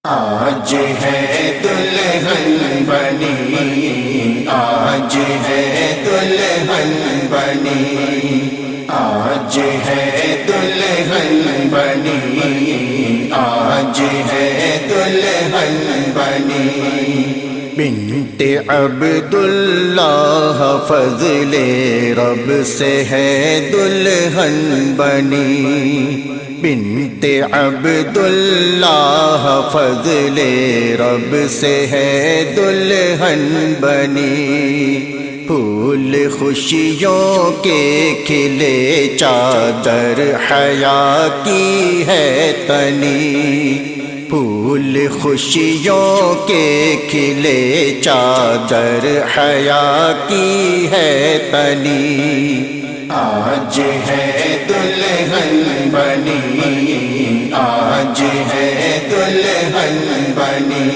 آج ہے دلہن بنی، آج ہے دلہن بنی، آج ہے دلہن بنی، آج ہے دلہن بنی۔ بنت عبداللہ فضل رب سے ہے دلہن بنی، بنت عبداللہ فضل رب سے ہے دلہن بنی۔ پھول خوشیوں کے کھلے چادر حیا کی ہے تنی، پھول خوشیوں کے کھلے چادر حیا کی ہے تنی۔ آج ہے دلہن بنی، آج ہے دلہن بنی،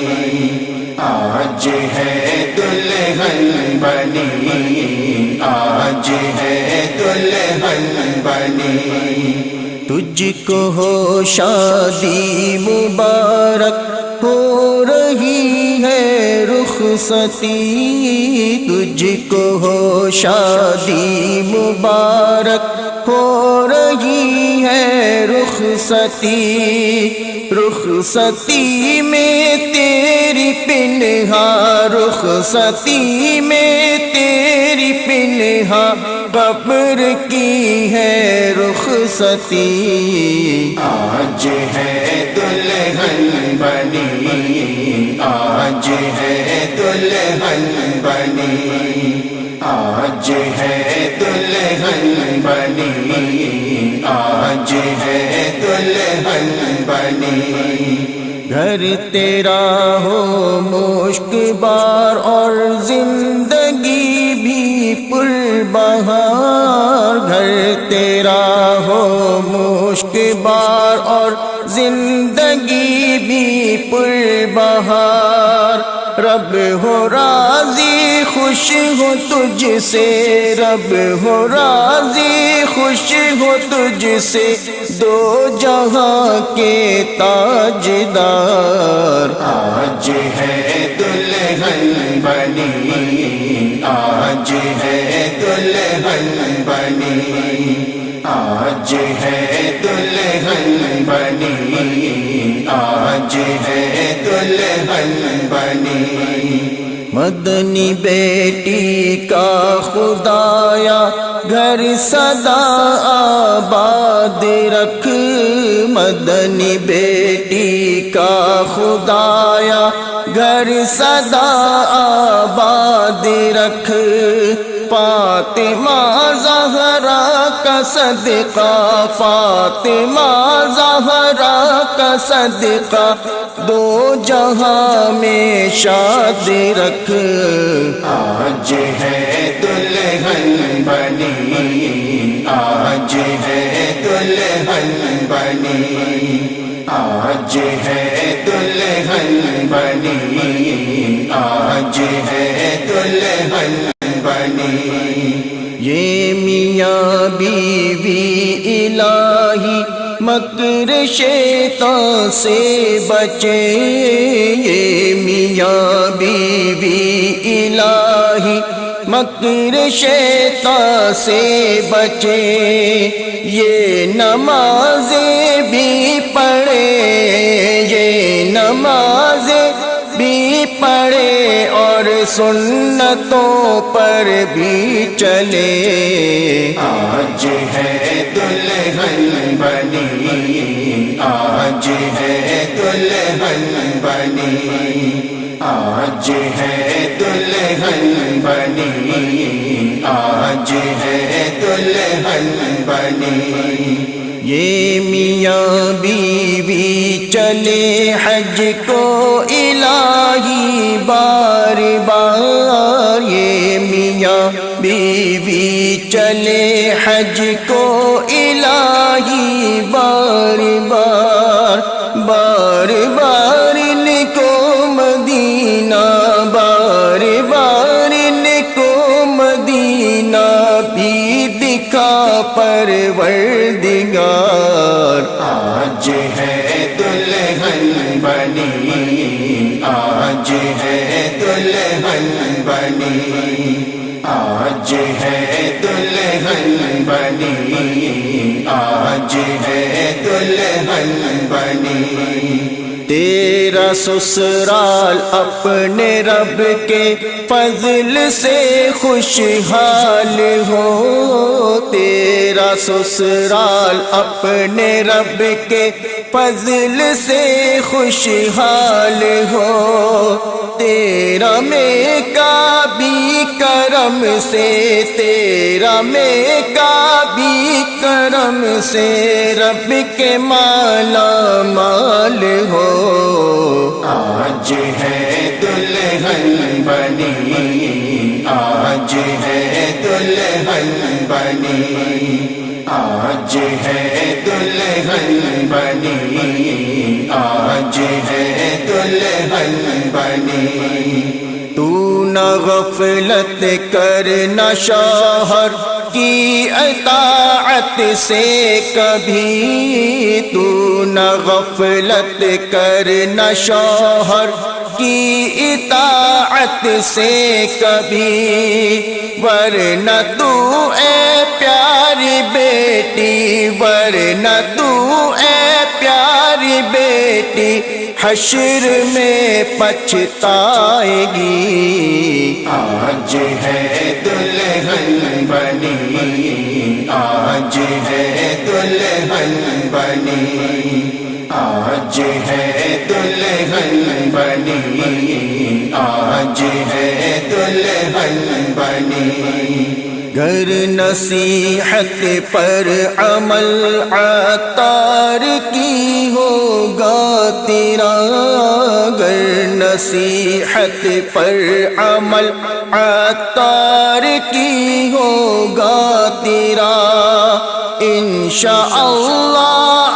آج ہے دلہن بنی، آج ہے دلہن بنی۔ تجھ کو ہو شادی مبارک، ہو رہی ہے رخصتی، تجھ کو ہو شادی مبارک، ہو رہی ہے رخصتی، رخصتی میں تیری پنہا، رخصتی میں تیری پنہا، قبر کی ہے رخصتی۔ آج ہے دلہن بنی، آج ہے دلہن بنی، آج ہے دلہن بنی، آج ہے دلہن بنی۔ گھر تیرا ہو مشک بار اور زندگی بھی پر بہار، گھر تیرا ہو مشک بار اور زندگی بھی پر بہار، رب ہو راضی خوش ہو تجھ سے، رب ہو راضی خوش ہو تجھ سے، دو جہاں کے تاجدار۔ آج ہے دلہن بنی، آج ہے دلہن بنی، آج ہے دلہن بنی، آج ہے دلہن بنی۔ مدنی بیٹی کا خدایا گھر سدا آباد رکھ، مدنی بیٹی کا خدایا گھر سدا آباد رکھ، فاطمہ زہرا کا صدقہ، فاطمہ زہرا کا صدقہ، دو جہاں میں شاد رکھ۔ آج ہے دلہن بنی، آج ہے دلہن بنی، آج ہے دلہن بنی، آج ہے دلہن بنی۔ یہ میاں بیوی الہی مکر شیطان سے بچے، یہ میاں بیوی الہی مکر شیطان سے بچے، یہ نمازیں بھی پڑھے، یہ نمازیں بھی پڑھے اور سنتوں پر بھی چلے۔ آج ہے دلہن بنی، آج ہے دلہن بنی، آج ہے دلہن بنی، آج ہے دلہن بنی۔ یہ میاں بیوی چلے حج کو الہی بار بار، یہ میاں بیوی چلے حج کو الہی بار بار، بار بار ان کو مدینہ، بار بار ان کو مدینہ بھی دکھا پروردگار۔ آج ہے دلہن بنی، بنی، آج ہے دلہن بنی، آج ہے دلہن بنی، آج ہے دلہن بنی۔ تیرا سسرال اپنے رب کے فضل سے خوشحال ہو، تیرا سسرال اپنے رب کے فضل سے خوشحال ہو، تیرا میکا بھی کرم سے، تیرا میکا بھی کرم سے رب کے مالا مال ہو، آج ہے دلہن بنی، آج ہے دلہن بنی، آج ہے دلہن بنی، آج ہے دلہن بنی۔ تو نہ غفلت کرنا شوہر کی اطاعت سے کبھی، تو نہ غفلت کرنا شوہر کی اطاعت سے کبھی، ورنہ تو اے پیاری بیٹی، ورنہ تو اے پیاری بیٹی حشر میں پچھتائے گی، آج ہے دلہن بنی، آج ہے دلہن بنی، آج ہے دلہن بنی، آج ہے دلہن بنی۔ گر نصیحت پر عمل عطار کی ہوگا تیرا، گر نصیحت پر عمل عطار کی ہوگا تیرا، انشاءاللہ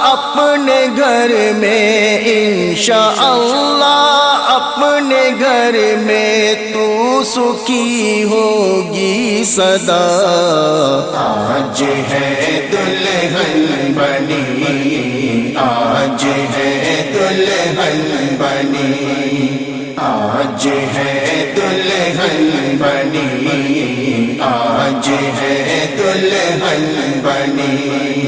اپنے گھر میں، انشاءاللہ اپنے گھر میں تو سکھی ہوگی سدا، آج ہے دلہن بنی، آج ہے دلہن بنی، آج ہے دلہن بنی، آج ہے دلہن بنی۔